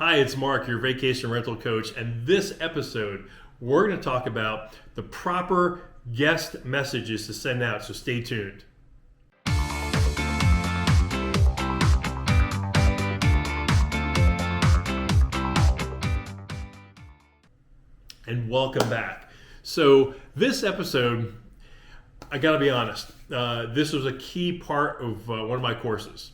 Hi, it's Mark, your vacation rental coach, and this episode we're going to talk about the proper guest messages to send out, so stay tuned. And welcome back. So this episode, I got to be honest, this was a key part of one of my courses,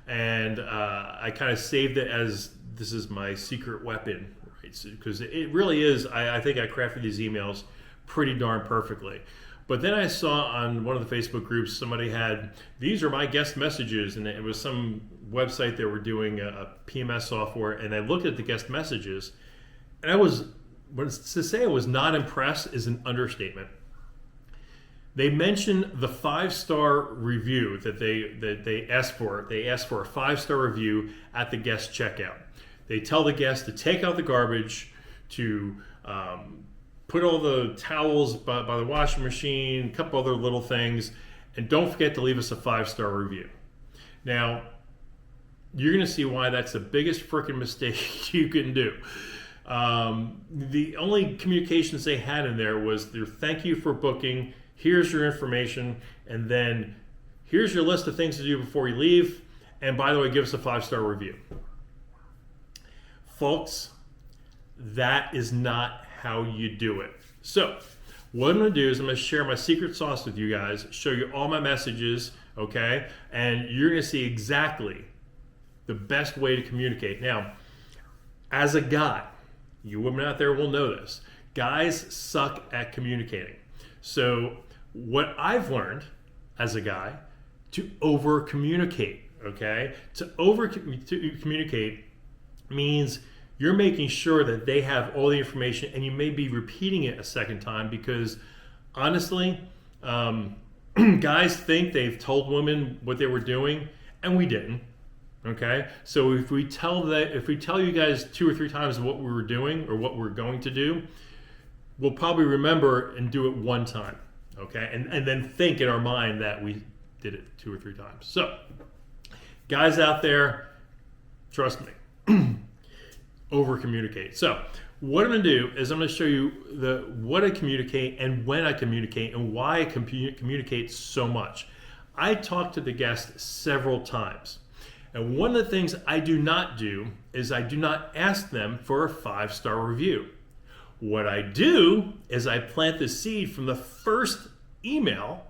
and I kind of saved it as this is my secret weapon, right? Because it really is. I think I crafted these emails pretty darn perfectly. But then I saw on one of the Facebook groups somebody had, these are my guest messages, and it was some website that were doing a PMS software, and I looked at the guest messages, and to say I was not impressed is an understatement. They mentioned the 5-star review that they asked for. They asked for a 5-star review at the guest checkout. They tell the guest to take out the garbage, to put all the towels by the washing machine, a couple other little things, and don't forget to leave us a 5-star review. Now, you're going to see why that's the biggest freaking mistake you can do. The only communications they had in there was their thank you for booking, here's your information, and then here's your list of things to do before you leave, and by the way, give us a 5-star review. Folks, that is not how you do it. So what I'm going to do is I'm going to share my secret sauce with you guys, show you all my messages, okay? And you're going to see exactly the best way to communicate. Now, as a guy, you women out there will know this, guys suck at communicating. So what I've learned as a guy, to over communicate, okay? To over communicate means you're making sure that they have all the information, and you may be repeating it a second time because honestly, guys think they've told women what they were doing, and we didn't. Okay, so if we tell you guys 2 or 3 times what we were doing or what we're going to do, we'll probably remember and do it one time. Okay, and then think in our mind that we did it 2 or 3 times. So, guys out there, trust me, over communicate. So, what I'm going to do is I'm going to show you what I communicate and when I communicate and why I communicate so much. I talk to the guest several times. And one of the things I do not do is I do not ask them for a 5-star review. What I do is I plant the seed from the first email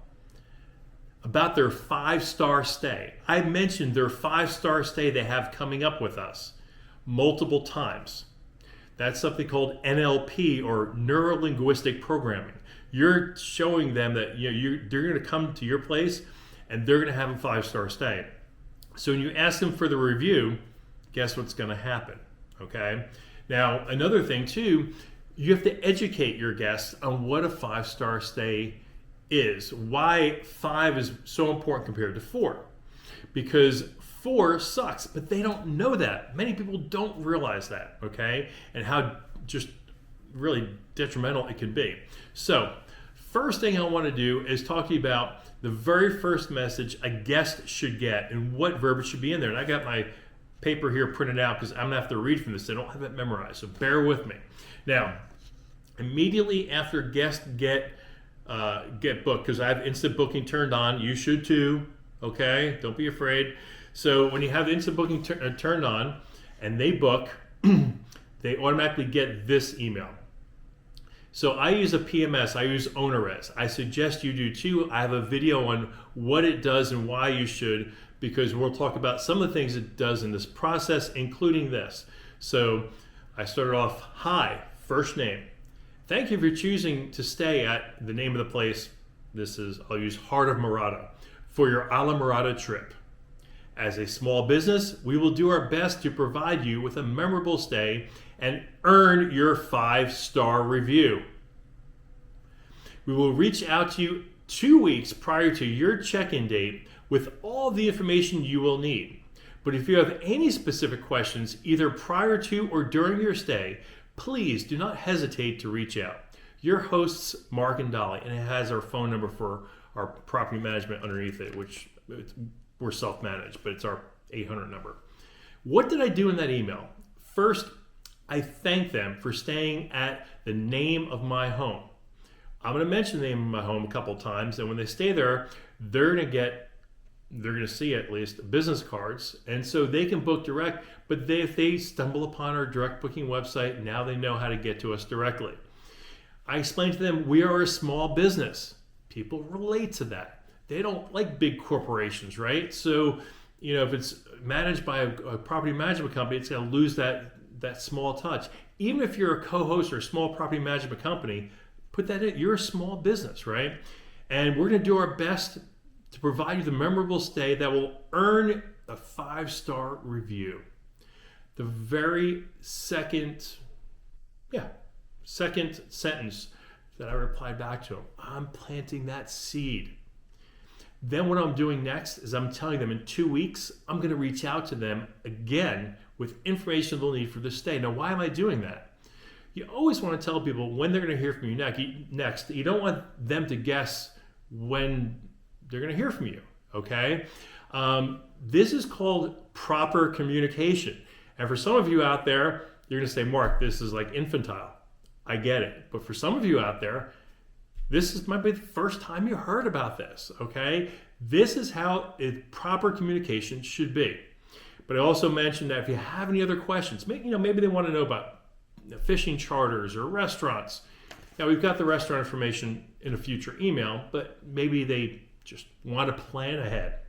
about their 5-star stay. I mentioned their 5-star stay they have coming up with us multiple times. That's something called NLP, or neuro-linguistic programming. You're showing them that they're going to come to your place and they're going to have a 5-star stay. So when you ask them for the review, guess what's going to happen, okay? Now, another thing too, you have to educate your guests on what a 5-star stay is, why 5 is so important compared to 4. Because 4 sucks, but they don't know that. Many people don't realize that, okay? And how just really detrimental it can be. So, first thing I want to do is talk to you about the very first message a guest should get and what verbiage should be in there. And I got my paper here printed out because I'm going to have to read from this. I don't have it memorized, so bear with me. Now, immediately after guests get booked, because I have instant booking turned on, you should too, okay? Don't be afraid. So when you have instant booking turned on and they book, they automatically get this email. So I use a PMS, I use OwnerRez. I suggest you do too. I have a video on what it does and why you should, because we'll talk about some of the things it does in this process, including this. So I started off, hi, first name. Thank you for choosing to stay at the name of the place. I'll use Heart of Murata for your a la Murata trip. As a small business, we will do our best to provide you with a memorable stay and earn your 5-star review. We will reach out to you 2 weeks prior to your check-in date with all the information you will need. But if you have any specific questions, either prior to or during your stay, please do not hesitate to reach out. Your hosts, Mark and Dolly, and it has our phone number for our property management underneath it, which we're self-managed, but it's our 800 number. What did I do in that email? First, I thank them for staying at the name of my home. I'm going to mention the name of my home a couple times, and when they stay there, they're going to see at least business cards, and so they can book direct. But if they stumble upon our direct booking website, now they know how to get to us directly. I explained to them we are a small business. People relate to that. They don't like big corporations, right? So, if it's managed by a property management company, it's going to lose that small touch. Even if you're a co-host or a small property management company, put that in. You're a small business, right? And we're going to do our best to provide you the memorable stay that will earn a 5-star review. The very second sentence that I replied back to him, I'm planting that seed. Then what I'm doing next is I'm telling them in 2 weeks, I'm going to reach out to them again with information they'll need for the stay. Now, why am I doing that? You always want to tell people when they're going to hear from you next. You don't want them to guess when they're going to hear from you, okay? This is called proper communication. And for some of you out there, you're going to say, Mark, this is like infantile. I get it. But for some of you out there, might be the first time you heard about this, okay? This is how proper communication should be. But I also mentioned that if you have any other questions, maybe they want to know about fishing charters or restaurants. Now, we've got the restaurant information in a future email, but maybe they just want to plan ahead.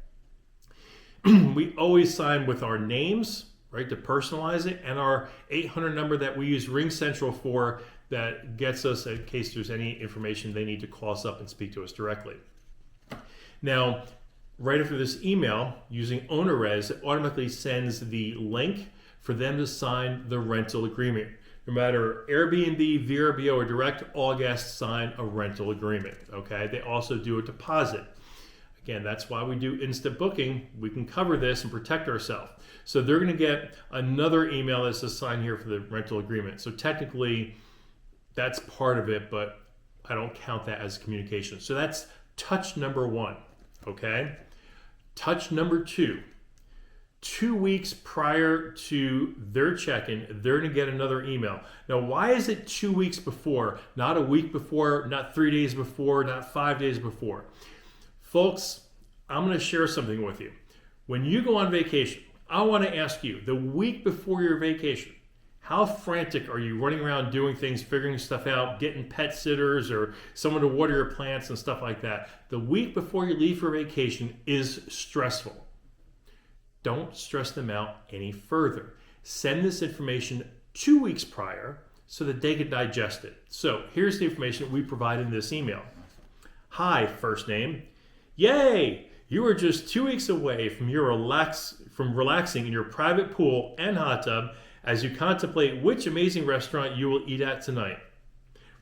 We always sign with our names, right, to personalize it, and our 800 number that we use RingCentral for that gets us in case there's any information they need to call us up and speak to us directly. Now, right after this email, using OwnerRez, it automatically sends the link for them to sign the rental agreement. No matter Airbnb, VRBO, or direct, all guests sign a rental agreement, okay? They also do a deposit. Again, that's why we do instant booking. We can cover this and protect ourselves. So they're going to get another email that says sign here for the rental agreement. So technically, that's part of it, but I don't count that as communication. So that's touch number 1, okay? Touch number 2. 2 weeks prior to their check-in, they're going to get another email. Now, why is it 2 weeks before, not a week before, not 3 days before, not 5 days before? Folks, I'm going to share something with you. When you go on vacation, I want to ask you, the week before your vacation, how frantic are you running around doing things, figuring stuff out, getting pet sitters or someone to water your plants and stuff like that? The week before you leave for vacation is stressful. Don't stress them out any further. Send this information 2 weeks prior so that they can digest it. So here's the information we provide in this email. Hi, first name. Yay! You are just 2 weeks away from relaxing in your private pool and hot tub as you contemplate which amazing restaurant you will eat at tonight.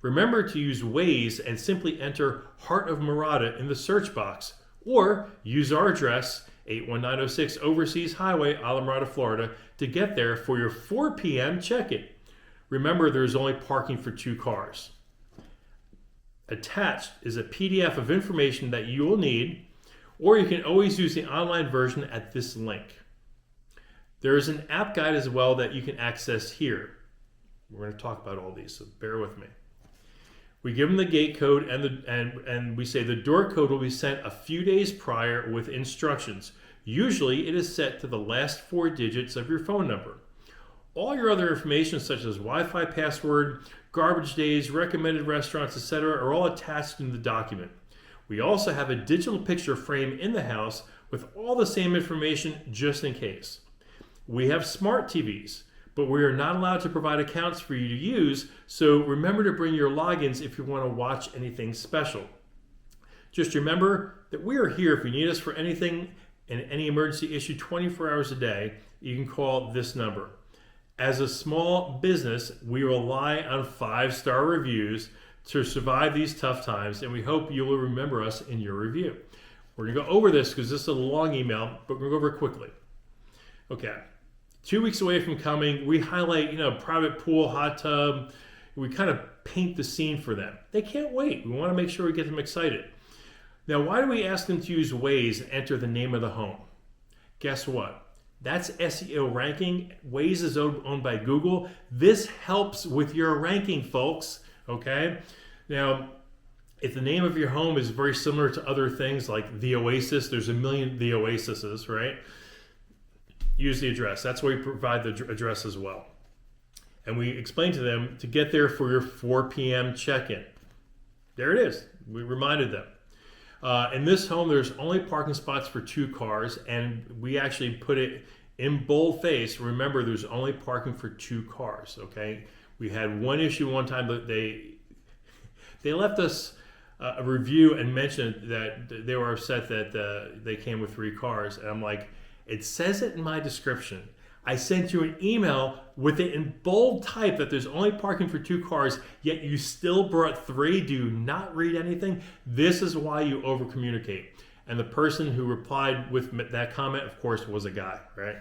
Remember to use Waze and simply enter Heart of Murata in the search box, or use our address, 81906 Overseas Highway, Alamorada, Florida, to get there for your 4 p.m. check-in. Remember, there is only parking for 2 cars. Attached is a PDF of information that you will need, or you can always use the online version at this link. There is an app guide as well that you can access here. We're going to talk about all these, so bear with me. We give them the gate code and we say the door code will be sent a few days prior with instructions. Usually it is set to the last 4 digits of your phone number. All your other information such as Wi-Fi password, garbage days, recommended restaurants, etc. are all attached in the document. We also have a digital picture frame in the house with all the same information just in case. We have smart TVs, but we are not allowed to provide accounts for you to use, so remember to bring your logins if you want to watch anything special. Just remember that we are here if you need us for anything and any emergency issue 24 hours a day. You can call this number. As a small business, we rely on 5-star reviews to survive these tough times, and we hope you will remember us in your review. We're going to go over this because this is a long email, but we're going to go over it quickly. Okay. 2 weeks away from coming, we highlight, private pool, hot tub. We kind of paint the scene for them. They can't wait. We want to make sure we get them excited. Now, why do we ask them to use Waze and enter the name of the home? Guess what? That's SEO ranking. Waze is owned by Google. This helps with your ranking, folks. Okay. Now, if the name of your home is very similar to other things like the Oasis, there's a million the Oases, right? Use the address. That's where we provide the address as well. And we explain to them to get there for your 4 p.m. check-in. There it is. We reminded them. In this home, there's only parking spots for 2 cars, and we actually put it in boldface. Remember, there's only parking for 2 cars, okay? We had one issue one time, but they left us a review and mentioned that they were upset that they came with 3 cars. And I'm like, it says it in my description. I sent you an email with it in bold type that there's only parking for 2 cars, yet you still brought 3. Do you not read anything? This is why you over communicate. And the person who replied with that comment, of course, was a guy, right?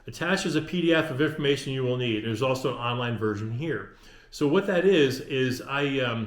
Attached is a PDF of information you will need. There's also an online version here. So what that is I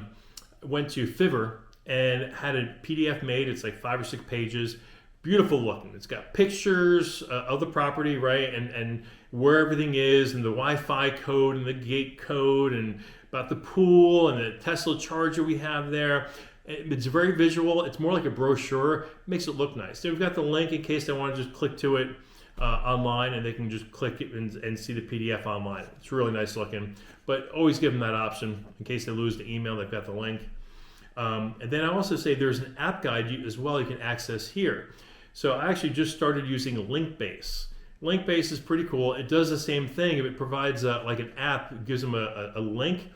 went to Fiverr and had a PDF made. It's like 5 or 6 pages. Beautiful looking. It's got pictures of the property, right? And where everything is, and the Wi-Fi code and the gate code, and about the pool and the Tesla charger we have there. It's very visual. It's more like a brochure. It makes it look nice. So we've got the link in case they want to just click to it online, and they can just click it and see the PDF online. It's really nice looking. But always give them that option in case they lose the email. They've got the link. And then I also say there's an app guide as well you can access here. So I actually just started using Linkbase. Linkbase is pretty cool. It does the same thing. It provides like an app. It gives them a link,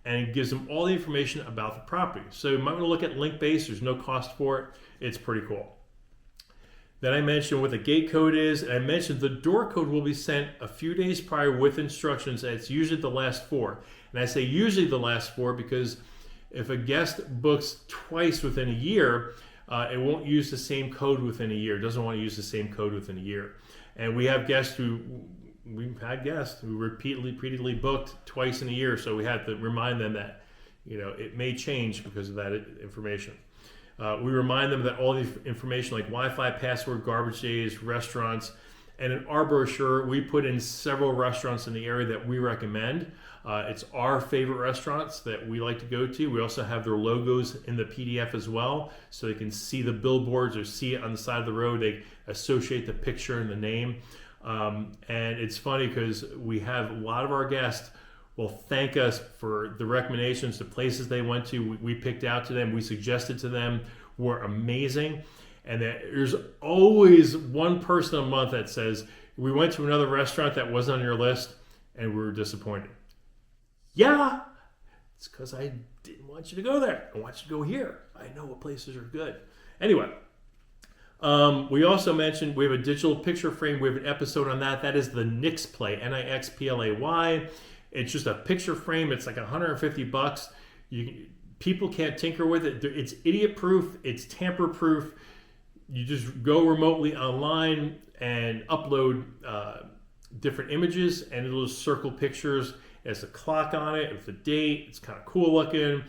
and it gives them all the information about the property. So you might want to look at Linkbase. There's no cost for it. It's pretty cool. Then I mentioned what the gate code is, and I mentioned the door code will be sent a few days prior with instructions. It's usually the last 4. And I say usually the last 4 because if a guest books twice within a year, it won't use the same code within a year. It doesn't want to use the same code within a year. And we've had guests who repeatedly booked twice in a year, so we had to remind them that it may change because of that information. We remind them that all the information like Wi-Fi, password, garbage days, restaurants, and in our brochure, we put in several restaurants in the area that we recommend. It's our favorite restaurants that we like to go to. We also have their logos in the PDF as well, so they can see the billboards or see it on the side of the road. They associate the picture and the name. And it's funny because we have a lot of our guests will thank us for the recommendations, the places they went to, we picked out to them, we suggested to them were amazing. And that there's always one person a month that says, we went to another restaurant that wasn't on your list and we were disappointed. Yeah, it's because I didn't want you to go there. I want you to go here. I know what places are good. Anyway, we also mentioned we have a digital picture frame. We have an episode on that. That is the Nixplay, Nixplay. It's just a picture frame. It's like $150. People can't tinker with it. It's idiot-proof. It's tamper-proof. You just go remotely online and upload different images, and it'll just circle pictures. It has a clock on it with the date. It's kind of cool looking,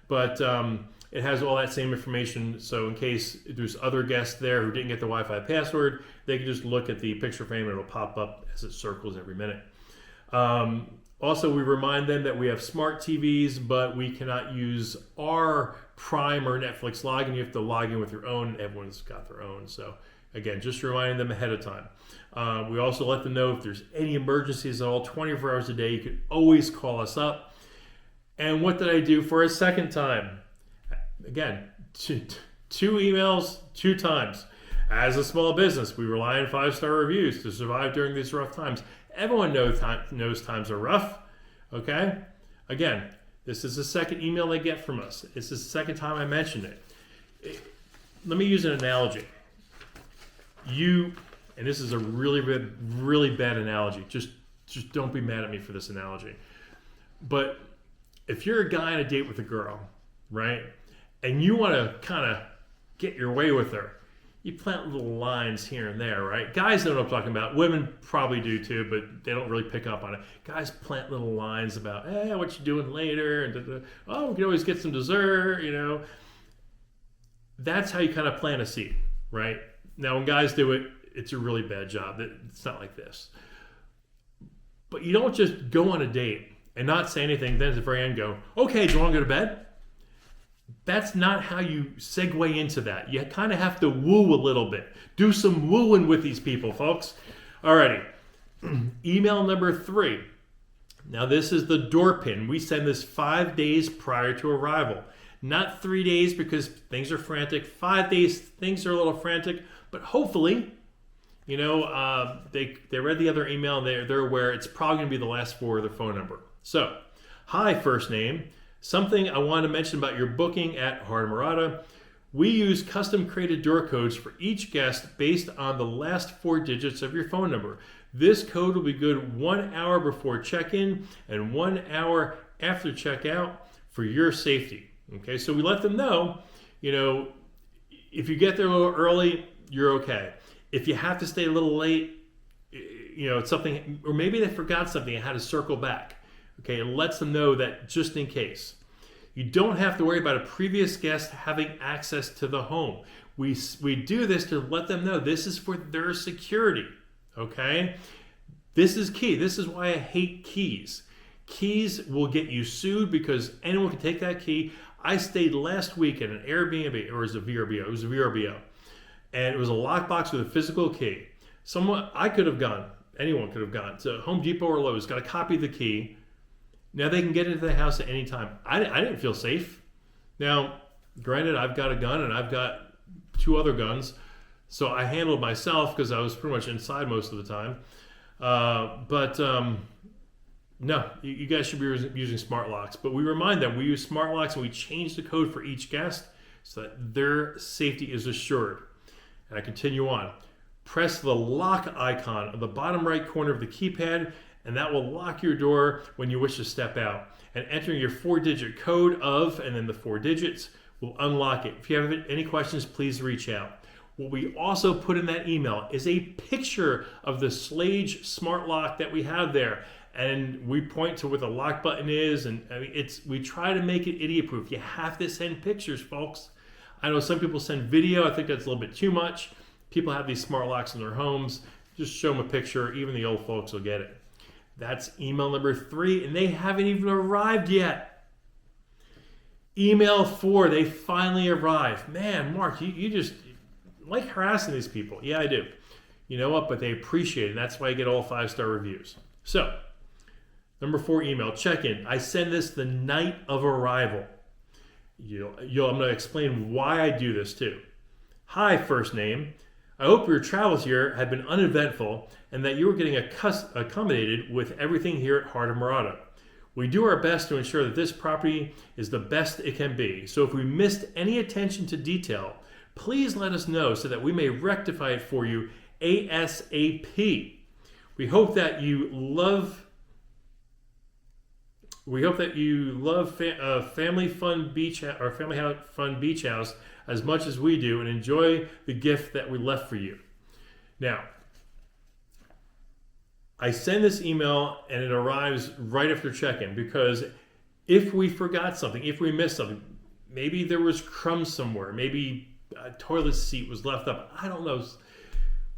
but it has all that same information. So in case there's other guests there who didn't get the Wi-Fi password, they can just look at the picture frame and it'll pop up as it circles every minute. Also, we remind them that we have smart TVs, but we cannot use our Prime or Netflix login. You have to log in with your own. Everyone's got their own. So again, just reminding them ahead of time. We also let them know if there's any emergencies at all, 24 hours a day, you can always call us up. And what did I do for a second time? Again, two emails, 2 times. As a small business, we rely on 5-star reviews to survive during these rough times. Everyone knows times are rough, okay? Again, this is the second email they get from us. This is the second time I mentioned it. Let me use an analogy. And this is a really bad analogy. Just don't be mad at me for this analogy. But if you're a guy on a date with a girl, right, and you want to kind of get your way with her, you plant little lines here and there, right? Guys know what I'm talking about. Women probably do too, but they don't really pick up on it. Guys plant little lines about, hey, what you doing later? And oh, we can always get some dessert, That's how you kind of plant a seed, right? Now, when guys do it, it's a really bad job. It's not like this. But you don't just go on a date and not say anything, then at the very end go, okay, do you want to go to bed? That's not how you segue into that. You kind of have to woo a little bit. Do some wooing with these people, folks. Alrighty. Email number 3. Now this is the door pin. We send this 5 days prior to arrival. Not 3 days because things are frantic. 5 days, things are a little frantic. But hopefully, they read the other email and they're aware it's probably going to be the last 4 of their phone number. So, hi, first name. Something I want to mention about your booking at Heart of Murata. We use custom created door codes for each guest based on the last 4 digits of your phone number. This code will be good 1 hour before check-in and 1 hour after checkout for your safety. Okay, so we let them know, if you get there a little early, you're okay. If you have to stay a little late, it's something, or maybe they forgot something and had to circle back. Okay, it lets them know that just in case. You don't have to worry about a previous guest having access to the home. We do this to let them know this is for their security. Okay, this is key. This is why I hate keys. Keys will get you sued because anyone can take that key. I stayed last week at an Airbnb, or it was a VRBO. It was a VRBO, and it was a lockbox with a physical key. I could have gone. Anyone could have gone to Home Depot or Lowe's, got a copy of the key. Now they can get into the house at any time. I didn't feel safe. Now, granted, I've got a gun and I've got 2 other guns. So I handled myself because I was pretty much inside most of the time. No, you guys should be using smart locks. But we remind them we use smart locks and we change the code for each guest so that their safety is assured. And I continue on. Press the lock icon on the bottom right corner of the keypad, and that will lock your door when you wish to step out. And entering your 4-digit code and then the 4 digits will unlock it. If you have any questions, please reach out. What we also put in that email is a picture of the Slage smart lock that we have there. And we point to where the lock button is. And we try to make it idiot proof. You have to send pictures, folks. I know some people send video. I think that's a little bit too much. People have these smart locks in their homes. Just show them a picture. Even the old folks will get it. That's email number 3. And they haven't even arrived yet. Email 4. They finally arrived. Man, Mark, you just like harassing these people. Yeah, I do. You know what? But they appreciate it. And that's why I get all 5-star reviews. So, number 4 email, check-in. I send this the night of arrival. I'm going to explain why I do this too. Hi, first name. I hope your travels here have been uneventful and that you are getting accommodated with everything here at Heart of Murata. We do our best to ensure that this property is the best it can be. So if we missed any attention to detail, please let us know so that we may rectify it for you ASAP. We hope that you love family fun beach house as much as we do and enjoy the gift that we left for you. Now, I send this email and it arrives right after check-in because if we forgot something, if we missed something, maybe there was crumbs somewhere, maybe a toilet seat was left up, I don't know.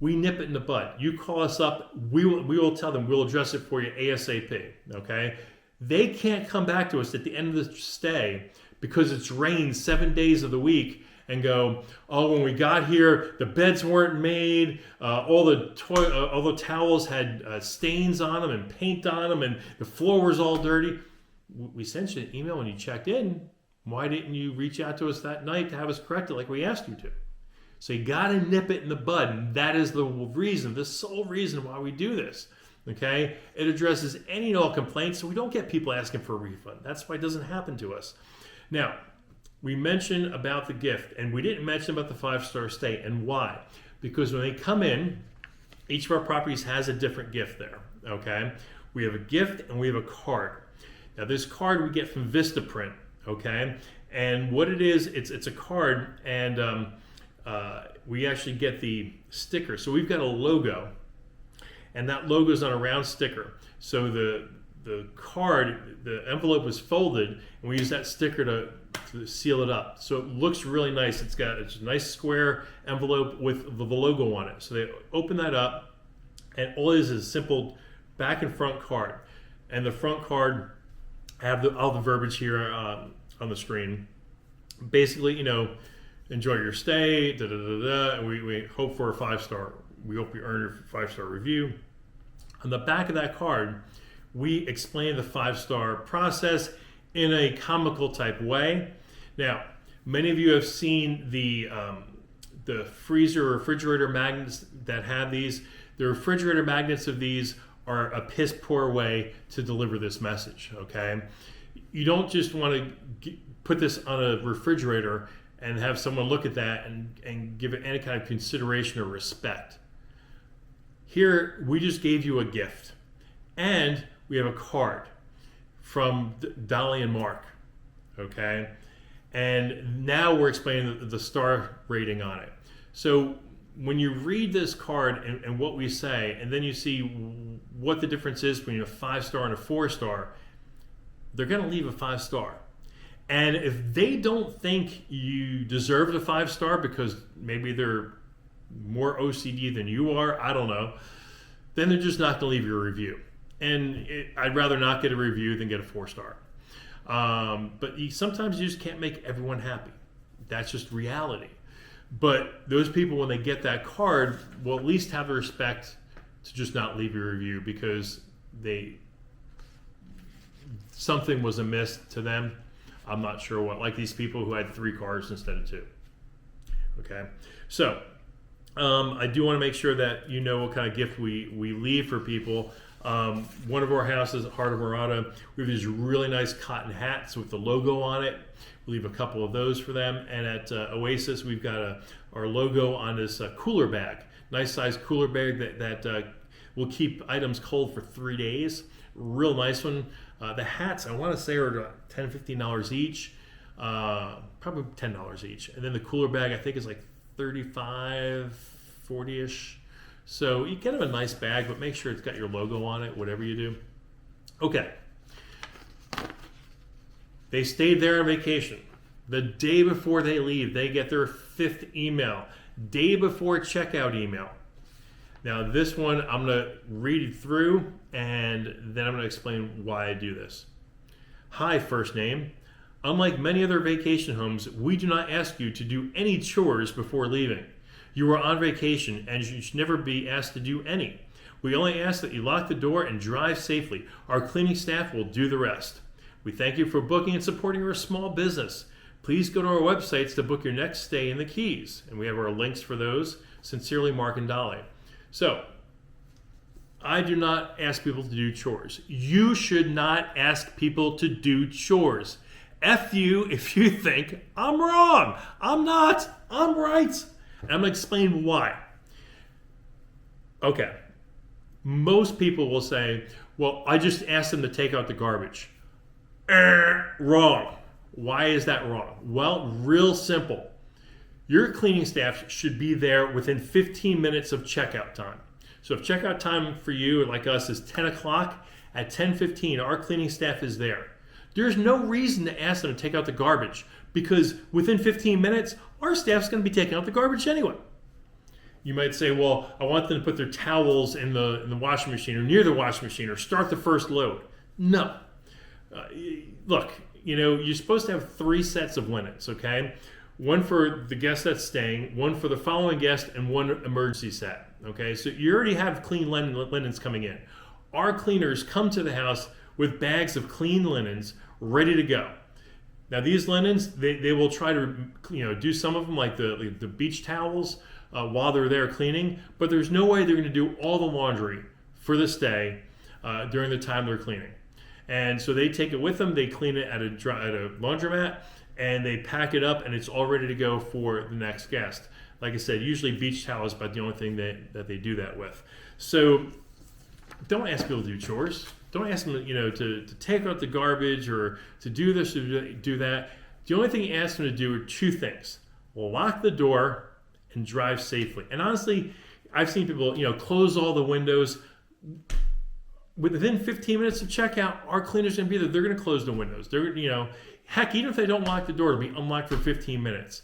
We nip it in the bud. You call us up, we will tell them, we'll address it for you ASAP, okay? They can't come back to us at the end of the stay because it's rained 7 days of the week and go, oh, when we got here, the beds weren't made, all the towels had stains on them and paint on them, and the floor was all dirty. We sent you an email when you checked in. Why didn't you reach out to us that night to have us correct it like we asked you to? So you got to nip it in the bud, and that is the sole reason why we do this. Okay, it addresses any and all complaints, so we don't get people asking for a refund. That's why it doesn't happen to us. Now, we mentioned about the gift, and we didn't mention about the 5-star stay, and why? Because when they come in, each of our properties has a different gift there. Okay, we have a gift and we have a card. Now, this card we get from Vistaprint. Okay, and what it is, it's a card, and we actually get the sticker. So we've got a logo. And that logo is on a round sticker. So the card, the envelope was folded, and we use that sticker to seal it up. So it looks really nice. It's a nice square envelope with the logo on it. So they open that up, and all it is a simple back and front card. And the front card, I have all the verbiage here on the screen. Basically, enjoy your stay, and we hope for a 5-star. We hope you earn your 5-star review. On the back of that card, we explain the 5-star process in a comical type way. Now, many of you have seen the freezer or refrigerator magnets that have these. The refrigerator magnets of these are a piss poor way to deliver this message, okay? You don't just want to put this on a refrigerator and have someone look at that and give it any kind of consideration or respect. Here, we just gave you a gift. And we have a card from Dolly and Mark, okay? And now we're explaining the star rating on it. So when you read this card and what we say, and then you see what the difference is between a 5-star and a 4-star, they're going to leave a 5-star. And if they don't think you deserve the 5-star because maybe they're more OCD than you are, I don't know, then they're just not going to leave you a review. And I'd rather not get a review than get a 4-star. But sometimes you just can't make everyone happy. That's just reality. But those people, when they get that card, will at least have the respect to just not leave a review because something was amiss to them. I'm not sure what. Like these people who had 3 cars instead of 2. Okay, so I do want to make sure that you know what kind of gift we leave for people. One of our houses at Heart of Murata, we have these really nice cotton hats with the logo on it. We'll leave a couple of those for them. And at Oasis, we've got our logo on this cooler bag. Nice size cooler bag that will keep items cold for 3 days. Real nice one. The hats, I want to say, are $10, $15 each. Probably $10 each. And then the cooler bag, I think, is like $35, $40-ish. So you get them a nice bag, but make sure it's got your logo on it, whatever you do. Okay. They stayed there on vacation. The day before they leave, they get their 5th email. Day before checkout email. Now this one, I'm going to read it through, and then I'm going to explain why I do this. Hi, first name. Unlike many other vacation homes, we do not ask you to do any chores before leaving. You are on vacation and you should never be asked to do any. We only ask that you lock the door and drive safely. Our cleaning staff will do the rest. We thank you for booking and supporting our small business. Please go to our websites to book your next stay in the Keys. And we have our links for those. Sincerely, Mark and Dolly. So, I do not ask people to do chores. You should not ask people to do chores. F you if you think I'm wrong. I'm not. I'm right. And I'm going to explain why. Okay. Most people will say, well, I just asked them to take out the garbage. Wrong. Why is that wrong? Well, real simple. Your cleaning staff should be there within 15 minutes of checkout time. So if checkout time for you, like us, is 10 o'clock, at 10:15, our cleaning staff is there. There's no reason to ask them to take out the garbage because within 15 minutes, our staff's going to be taking out the garbage anyway. You might say, well, I want them to put their towels in the washing machine or near the washing machine or start the first load. No. Look, you're supposed to have 3 sets of linens, okay? One for the guest that's staying, one for the following guest, and one emergency set, okay? So you already have clean linens coming in. Our cleaners come to the house with bags of clean linens ready to go. Now these linens, they will try to do some of them like the beach towels while they're there cleaning, but there's no way they're going to do all the laundry for the stay during the time they're cleaning. And so they take it with them, they clean it at a laundromat, and they pack it up, and it's all ready to go for the next guest. Like I said, usually beach towels is about the only thing that they do that with. So don't ask people to do chores. Don't ask them to take out the garbage or to do this or do that. The only thing you ask them to do are 2 things. Lock the door and drive safely. And honestly, I've seen people close all the windows. within 15 minutes of checkout, our cleaner's going to be there. They're going to close the windows. They're, heck, even if they don't lock the door, it'll be unlocked for 15 minutes.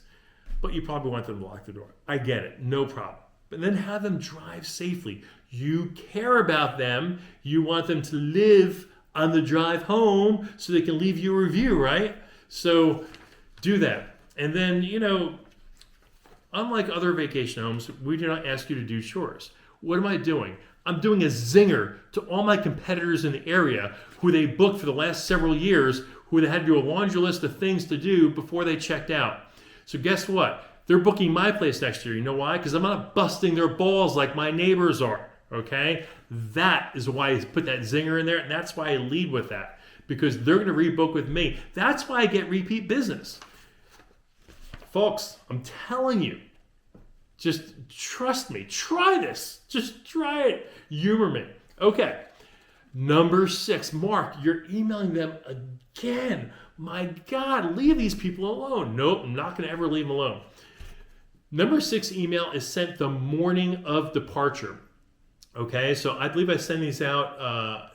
But you probably want them to lock the door. I get it. No problem. But then have them drive safely. You care about them. You want them to live on the drive home so they can leave you a review, right? So do that. And then, unlike other vacation homes, we do not ask you to do chores. What am I doing? I'm doing a zinger to all my competitors in the area who they booked for the last several years, who they had to do a laundry list of things to do before they checked out. So guess what? They're booking my place next year. You know why? Because I'm not busting their balls like my neighbors are. Okay? That is why I put that zinger in there, and that's why I lead with that. Because they're going to rebook with me. That's why I get repeat business. Folks, I'm telling you, just trust me. Try this. Just try it. Humor me. Okay. Number 6. Mark, you're emailing them again. My God, leave these people alone. Nope, I'm not going to ever leave them alone. Number 6 email is sent the morning of departure. Okay, so I believe I send these out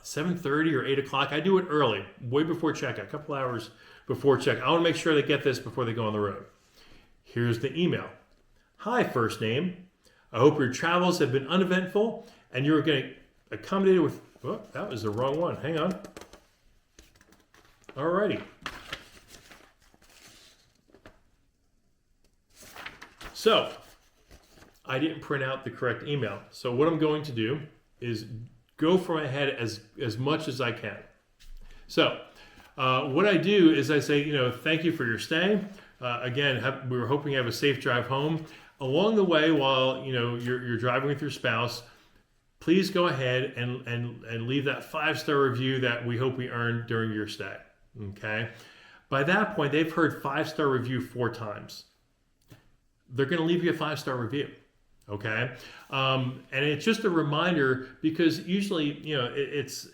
7:30 or 8 o'clock. I do it early, way before checkout, a couple hours before checkout. I want to make sure they get this before they go on the road. Here's the email. Hi, first name. I hope your travels have been uneventful and you're getting accommodated with... Oh, that was the wrong one. Hang on. Alrighty. So, I didn't print out the correct email. So what I'm going to do is go for my head as much as I can. So what I do is I say, thank you for your stay. Again, we were hoping you have a safe drive home. Along the way, while you're driving with your spouse, please go ahead and leave that 5-star review that we hope we earned during your stay. Okay. By that point, they've heard 5-star review 4 times. They're going to leave you a 5-star review. Okay. And it's just a reminder because usually, it's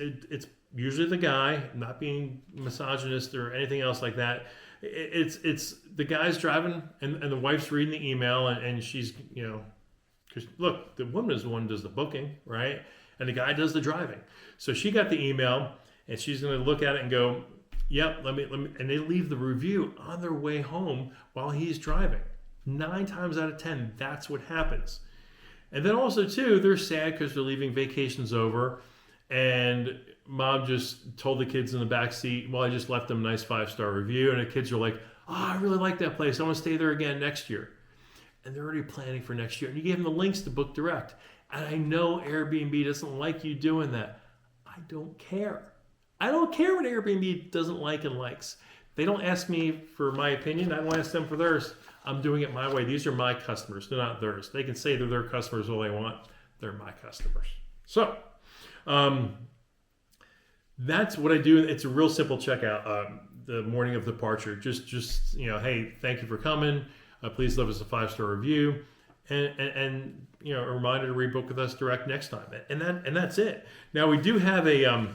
usually the guy, not being misogynist or anything else like that. It's the guy's driving and the wife's reading the email and she's, because look, the woman is the one who does the booking, right? And the guy does the driving. So she got the email and she's going to look at it and go, yep, let me, and they leave the review on their way home while he's driving. 9 times out of 10, that's what happens. And then also too, they're sad because they're leaving, vacation's over, and mom just told the kids in the back seat, well, I just left them a nice 5-star review, and the kids are like, oh, I really like that place. I want to stay there again next year. And they're already planning for next year. And you gave them the links to book direct. And I know Airbnb doesn't like you doing that. I don't care. I don't care what Airbnb doesn't like and likes. They don't ask me for my opinion. I don't ask them for theirs. I'm doing it my way. These are my customers. They're not theirs. They can say they're their customers all they want. They're my customers. So that's what I do. It's a real simple checkout. The morning of departure. Just hey, thank you for coming. Please leave us a 5-star review, and a reminder to rebook with us direct next time. And that's it. Now we do have a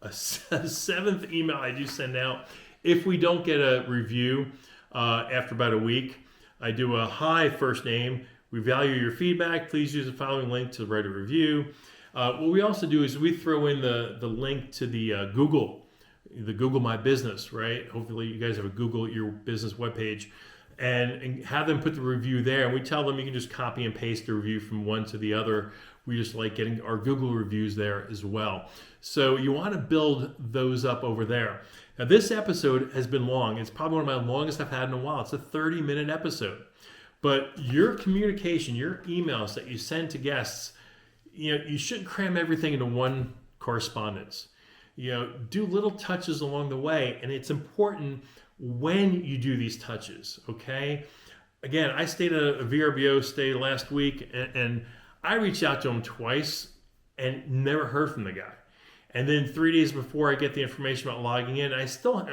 7th email I do send out if we don't get a review. After about a week, I do a hi first name. We value your feedback. Please use the following link to write a review. What we also do is we throw in the link to the Google My Business, right? Hopefully you guys have a Google Your Business webpage and have them put the review there. And we tell them you can just copy and paste the review from one to the other. We just like getting our Google reviews there as well. So you want to build those up over there. Now, this episode has been long. It's probably one of my longest I've had in a while. It's a 30-minute episode. But your communication, your emails that you send to guests, you shouldn't cram everything into one correspondence. Do little touches along the way, and it's important when you do these touches, okay? Again, I stayed at a VRBO stay last week, and I reached out to him twice and never heard from the guy. And then 3 days before I get the information about logging in, I still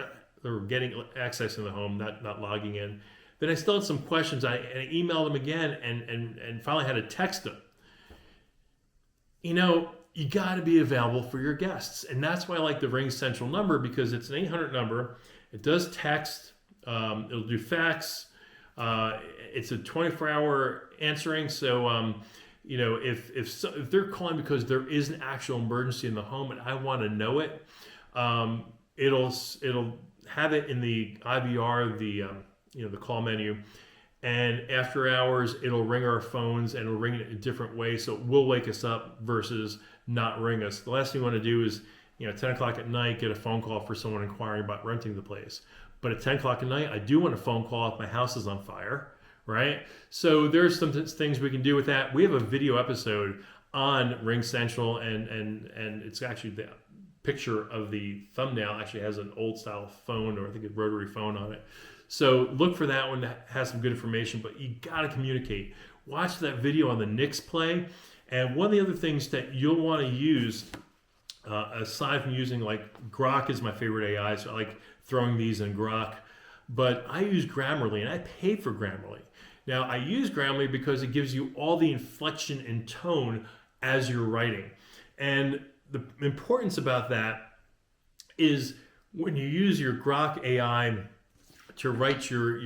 or getting access in the home, not logging in. Then I still had some questions. I emailed him again and finally had to text him. You got to be available for your guests. And that's why I like the Ring Central number, because it's an 800 number. It does text. It'll do fax. It's a 24-hour answering. So if they're calling because there is an actual emergency in the home and I want to know it, it'll have it in the IVR, the call menu, and after hours it'll ring our phones and it'll ring it in a different way, so it will wake us up versus not ring us. The last thing you want to do is 10 o'clock at night get a phone call for someone inquiring about renting the place. But at 10 o'clock at night, I do want a phone call if my house is on fire, right? So there's some things we can do with that. We have a video episode on Ring Central, and it's actually the picture of the thumbnail actually has an old style phone, or I think a rotary phone on it. So look for that one that has some good information, but you got to communicate. Watch that video on the Nix play. And one of the other things that you'll want to use, aside from using, like, Grok is my favorite AI, so I like throwing these in Grok, but I use Grammarly, and I pay for Grammarly. Now, I use Grammarly because it gives you all the inflection and tone as you're writing. And the importance about that is when you use your Grok AI to write your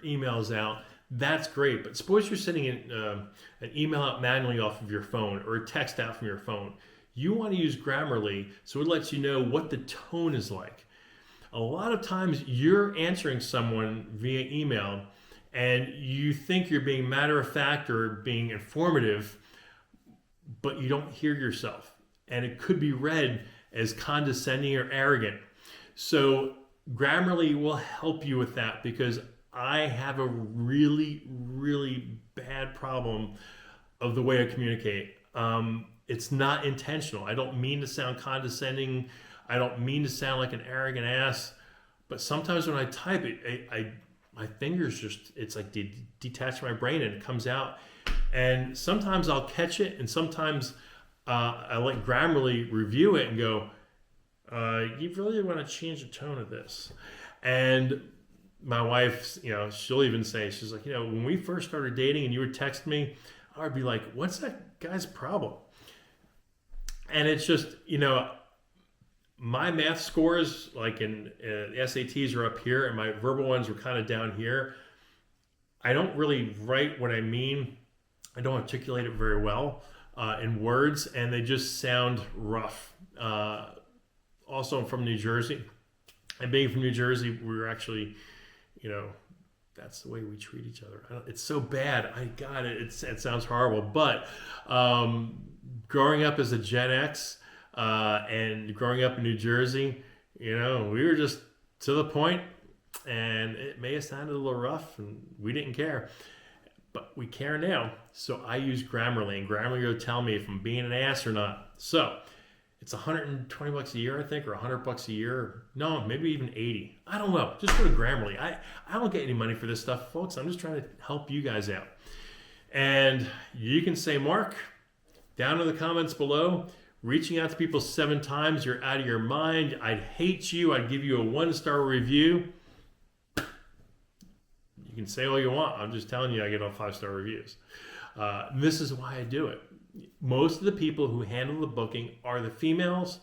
emails out, that's great. But suppose you're sending an email out manually off of your phone, or a text out from your phone. You want to use Grammarly so it lets you know what the tone is like. A lot of times you're answering someone via email and you think you're being matter of fact or being informative, but you don't hear yourself. And it could be read as condescending or arrogant. So Grammarly will help you with that, because I have a really, really bad problem of the way I communicate. It's not intentional. I don't mean to sound condescending. I don't mean to sound like an arrogant ass. But sometimes when I type it, my fingers it's like detach my brain and it comes out. And sometimes I'll catch it, and sometimes I let Grammarly review it and go, you really want to change the tone of this. And my wife, she'll even say, she's like, when we first started dating and you would text me, I would be like, what's that guy's problem? And it's just, my math scores, like in the SATs, are up here, and my verbal ones are kind of down here. I don't really write what I mean. I don't articulate it very well in words, and they just sound rough. Also, I'm from New Jersey. And being from New Jersey, we're actually, that's the way we treat each other. It's so bad. I got it. It sounds horrible. But growing up as a Gen X and growing up in New Jersey, we were just to the point, and it may have sounded a little rough, and we didn't care. But we care now. So I use Grammarly, and Grammarly will tell me if I'm being an ass or not. So it's $120 a year, I think, or $100 a year. No, maybe even 80. I don't know. Just go to Grammarly. I don't get any money for this stuff, folks. I'm just trying to help you guys out. And you can say, Mark, down in the comments below, reaching out to people 7 times, you're out of your mind. I'd hate you. I'd give you a 1-star review. You can say all you want. I'm just telling you, I get all 5-star reviews. This is why I do it. Most of the people who handle the booking are the females.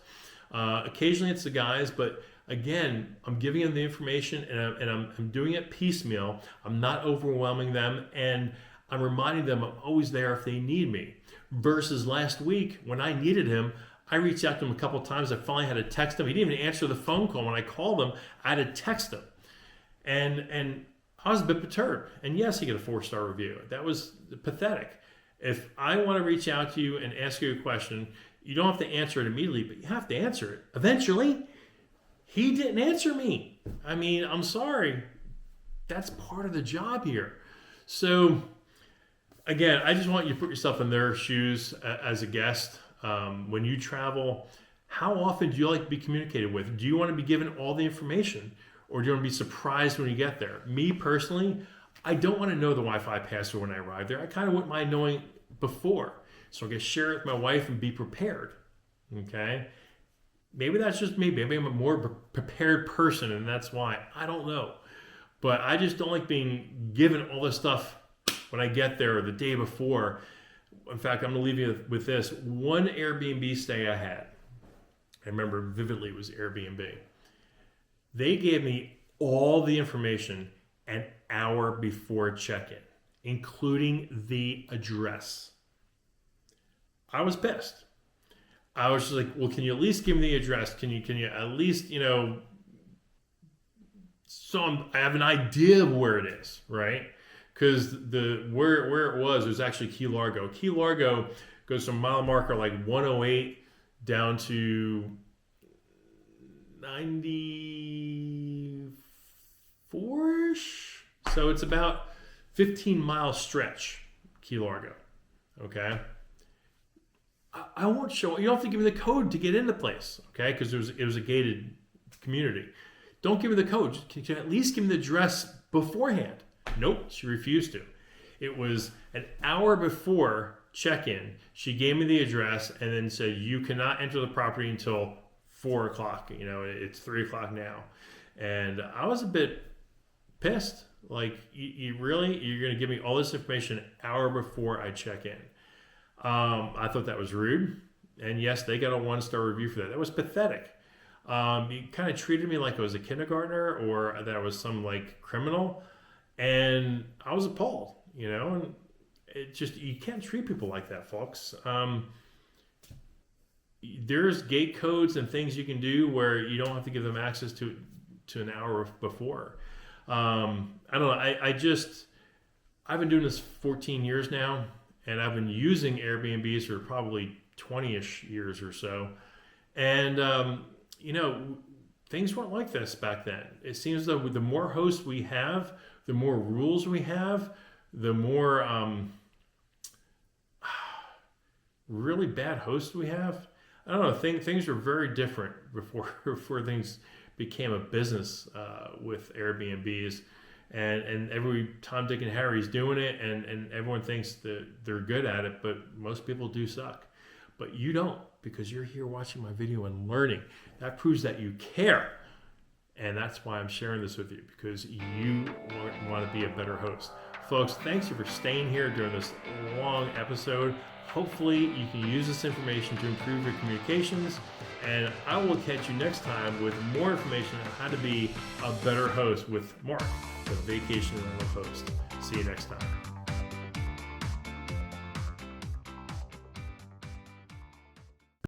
Occasionally it's the guys, but again, I'm giving them the information, and I'm doing it piecemeal. I'm not overwhelming them, and I'm reminding them I'm always there if they need me. Versus last week, when I needed him, I reached out to him a couple times. I finally had to text him. He didn't even answer the phone call. When I called him, I had to text him. And I was a bit perturbed. And yes, he got a 4-star review. That was pathetic. If I want to reach out to you and ask you a question, you don't have to answer it immediately, but you have to answer it eventually. He didn't answer me. I mean, I'm sorry. That's part of the job here. So, again, I just want you to put yourself in their shoes as a guest. When you travel, how often do you like to be communicated with? Do you want to be given all the information, or do you want to be surprised when you get there? Me personally, I don't want to know the Wi-Fi password when I arrive there. I kind of wouldn't mind knowing before, so I can share it with my wife and be prepared. Okay? Maybe that's just me. Maybe I'm a more prepared person, and that's why. I don't know. But I just don't like being given all this stuff when I get there or the day before. In fact, I'm going to leave you with this. One Airbnb stay I had, I remember vividly, it was Airbnb. They gave me all the information an hour before check-in, including the address. I was pissed. I was just like, well, can you at least give me the address? Can you at least, so I have an idea of where it is, right? Because where it was actually Key Largo. Key Largo goes from mile marker like 108 down to 94-ish. So it's about 15-mile stretch, Key Largo. Okay. I won't show. You don't have to give me the code to get in the place, okay? Because it was a gated community. Don't give me the code. Can you at least give me the address beforehand? Nope, she refused to. It was an hour before check-in. She gave me the address and then said, you cannot enter the property until 4 o'clock. It's 3 o'clock now. And I was a bit pissed. Like, you're going to give me all this information an hour before I check in? I thought that was rude. And yes, they got a 1-star review for that. That was pathetic. You kind of treated me like I was a kindergartner or that I was some like criminal. And I was appalled, and it just, you can't treat people like that, folks. There's gate codes and things you can do where you don't have to give them access to an hour before. I don't know. I've been doing this 14 years now, and I've been using Airbnbs for probably 20-ish years or so. And, things weren't like this back then. It seems though the more hosts we have, the more rules we have, the more really bad hosts we have. I don't know. Things were very different before things became a business with Airbnbs. And every Tom, Dick, and Harry's doing it, and everyone thinks that they're good at it, but most people do suck. But you don't, because you're here watching my video and learning. That proves that you care. And that's why I'm sharing this with you, because you want to be a better host. Folks, thanks you for staying here during this long episode. Hopefully you can use this information to improve your communications, and I will catch you next time with more information on how to be a better host with Mark, the Vacation Rental Host. See you next time.